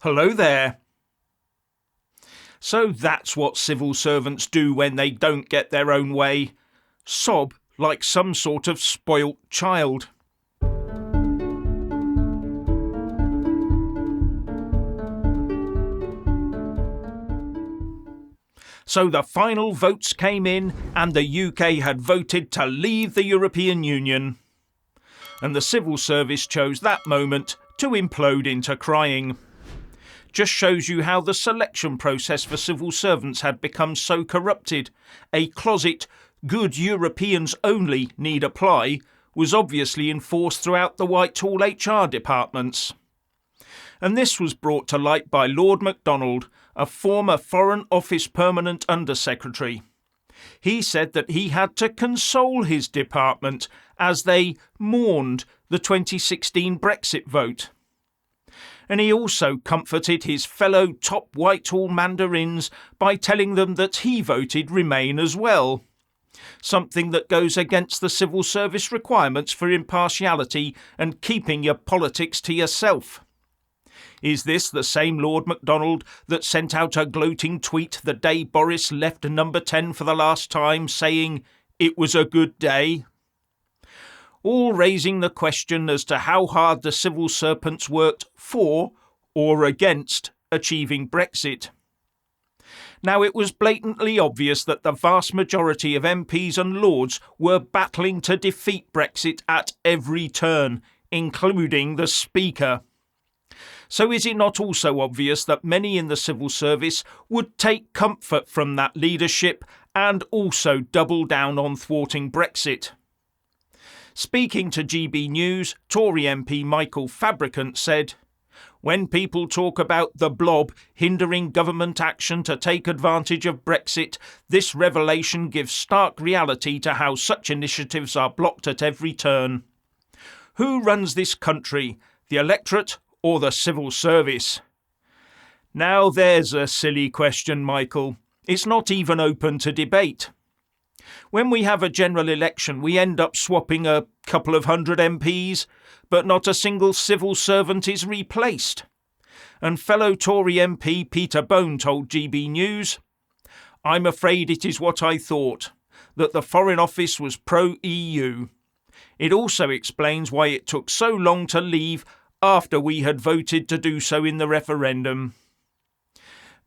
Hello there. So that's what civil servants do when they don't get their own way. Sob like some sort of spoilt child. So the final votes came in and the UK had voted to leave the European Union. And the civil service chose that moment to implode into crying. Just shows you how the selection process for civil servants had become so corrupted. A closet, good Europeans only need apply, was obviously enforced throughout the Whitehall HR departments. And this was brought to light by Lord MacDonald, a former Foreign Office Permanent Undersecretary. He said that he had to console his department as they mourned the 2016 Brexit vote. And he also comforted his fellow top Whitehall mandarins by telling them that he voted Remain as well. Something that goes against the civil service requirements for impartiality and keeping your politics to yourself. Is this the same Lord MacDonald that sent out a gloating tweet the day Boris left number 10 for the last time, saying it was a good day? All raising the question as to how hard the civil servants worked for or against achieving Brexit. Now, it was blatantly obvious that the vast majority of MPs and Lords were battling to defeat Brexit at every turn, including the Speaker. So is it not also obvious that many in the civil service would take comfort from that leadership and also double down on thwarting Brexit? Speaking to GB News, Tory MP Michael Fabricant said, "When people talk about the blob hindering government action to take advantage of Brexit, this revelation gives stark reality to how such initiatives are blocked at every turn. Who runs this country, the electorate or the civil service?" Now there's a silly question, Michael. It's not even open to debate. When we have a general election, we end up swapping a couple of hundred MPs, but not a single civil servant is replaced. And fellow Tory MP Peter Bone told GB News, "I'm afraid it is what I thought, that the Foreign Office was pro-EU. It also explains why it took so long to leave after we had voted to do so in the referendum."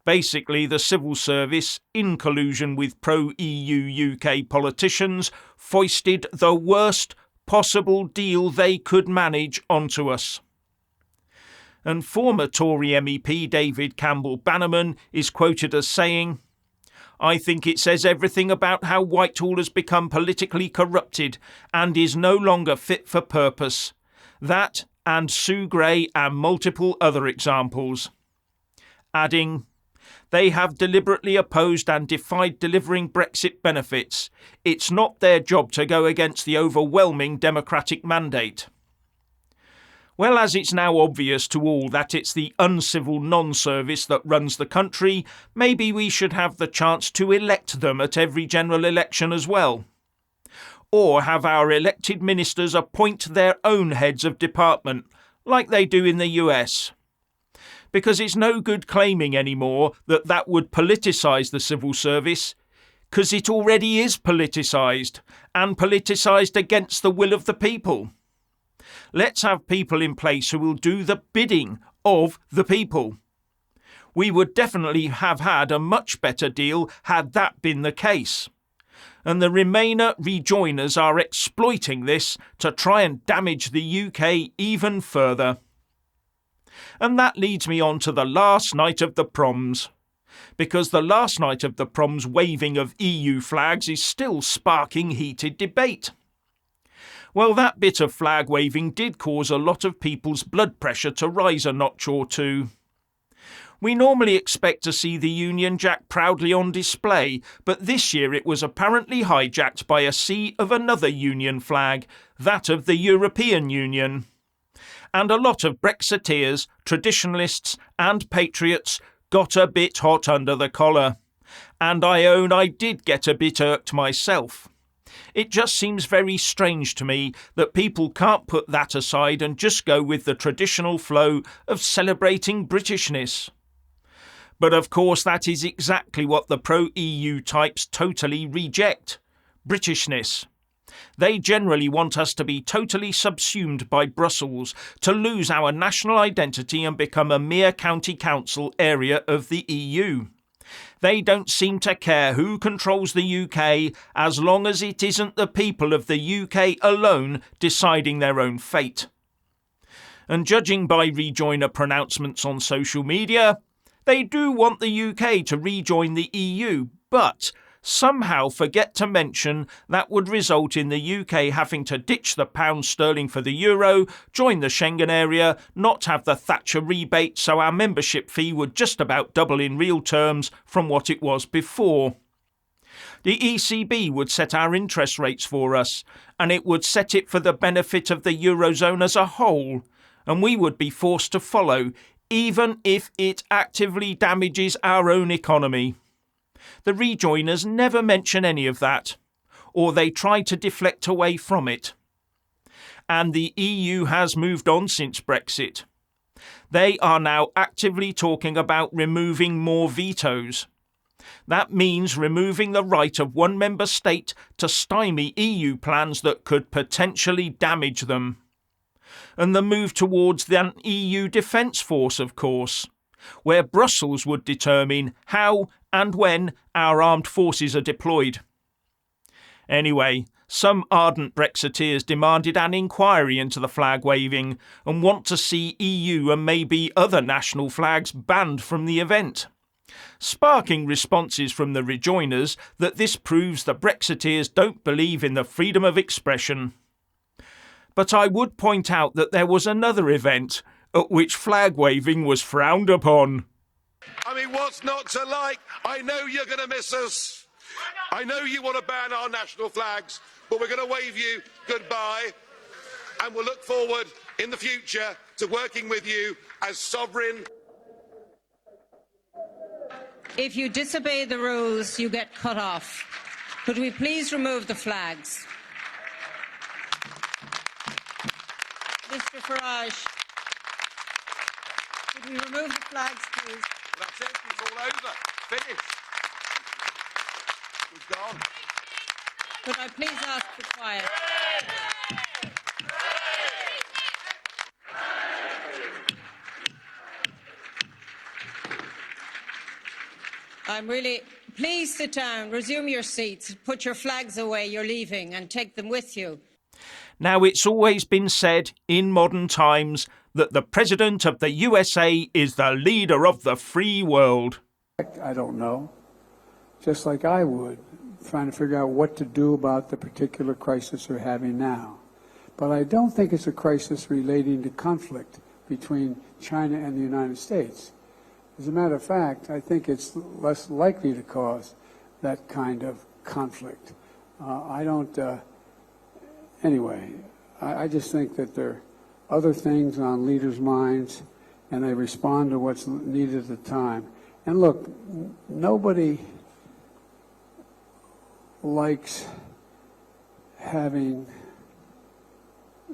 Basically, the civil service, in collusion with pro-EU UK politicians, foisted the worst possible deal they could manage onto us. And former Tory MEP David Campbell Bannerman is quoted as saying, "I think it says everything about how Whitehall has become politically corrupted and is no longer fit for purpose. That and Sue Gray and multiple other examples." Adding, "They have deliberately opposed and defied delivering Brexit benefits. It's not their job to go against the overwhelming democratic mandate." Well, as it's now obvious to all that it's the uncivil non-service that runs the country, maybe we should have the chance to elect them at every general election as well. Or have our elected ministers appoint their own heads of department, like they do in the US. Because it's no good claiming anymore that that would politicise the civil service, because it already is politicised, and politicised against the will of the people. Let's have people in place who will do the bidding of the people. We would definitely have had a much better deal had that been the case. And the Remainer rejoiners are exploiting this to try and damage the UK even further. And that leads me on to the last night of the proms. Because the last night of the proms waving of EU flags is still sparking heated debate. Well, that bit of flag waving did cause a lot of people's blood pressure to rise a notch or two. We normally expect to see the Union Jack proudly on display, but this year it was apparently hijacked by a sea of another Union flag, that of the European Union. And a lot of Brexiteers, traditionalists and patriots got a bit hot under the collar. And I own I did get a bit irked myself. It just seems very strange to me that people can't put that aside and just go with the traditional flow of celebrating Britishness. But of course that is exactly what the pro-EU types totally reject: Britishness. They generally want us to be totally subsumed by Brussels, to lose our national identity and become a mere county council area of the EU. They don't seem to care who controls the UK as long as it isn't the people of the UK alone deciding their own fate. And judging by rejoiner pronouncements on social media, they do want the UK to rejoin the EU, but somehow forget to mention that would result in the UK having to ditch the pound sterling for the euro, join the Schengen area, not have the Thatcher rebate, so our membership fee would just about double in real terms from what it was before. The ECB would set our interest rates for us, and it would set it for the benefit of the Eurozone as a whole, and we would be forced to follow, even if it actively damages our own economy. The rejoiners never mention any of that, or they try to deflect away from it. And the EU has moved on since Brexit. They are now actively talking about removing more vetoes. That means removing the right of one member state to stymie EU plans that could potentially damage them. And the move towards an EU defence force, of course, where Brussels would determine how and when our armed forces are deployed. Anyway, some ardent Brexiteers demanded an inquiry into the flag waving and want to see EU and maybe other national flags banned from the event, sparking responses from the rejoiners that this proves the Brexiteers don't believe in the freedom of expression. But I would point out that there was another event at which flag waving was frowned upon. I mean, what's not to like? I know you're going to miss us. I know you want to ban our national flags, but we're going to wave you goodbye, and we'll look forward in the future to working with you as sovereign. If you disobey the rules, you get cut off. Could we please remove the flags? Mr. Farage, could we remove the flags, please? That's it, it's all over. Finished. We've gone. Could I please ask for quiet? Please sit down, resume your seats, put your flags away, you're leaving, and take them with you. Now, it's always been said in modern times that the President of the USA is the leader of the free world. I don't know, just like I would, trying to figure out what to do about the particular crisis we're having now. But I don't think it's a crisis relating to conflict between China and the United States. As a matter of fact, I think it's less likely to cause that kind of conflict. Anyway, I just think that there are other things on leaders' minds, and they respond to what's needed at the time. And look, nobody likes having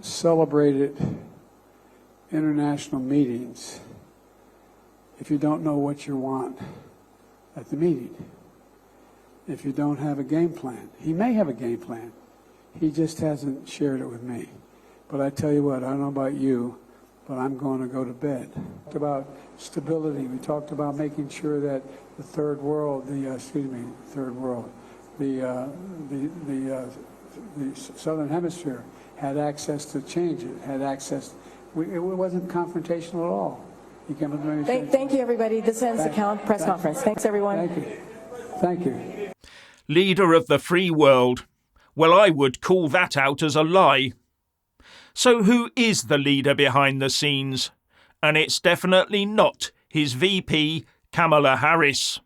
celebrated international meetings if you don't know what you want at the meeting, if you don't have a game plan. He may have a game plan. He just hasn't shared it with me. But I tell you what, I don't know about you, but I'm going to go to bed. We talked about stability. We talked about making sure that the Southern Hemisphere had access to change it, had access. It wasn't confrontational at all. Thank you, everybody. This ends the press conference. Thanks, everyone. Thank you. Leader of the free world. Well, I would call that out as a lie. So who is the leader behind the scenes? And it's definitely not his VP, Kamala Harris.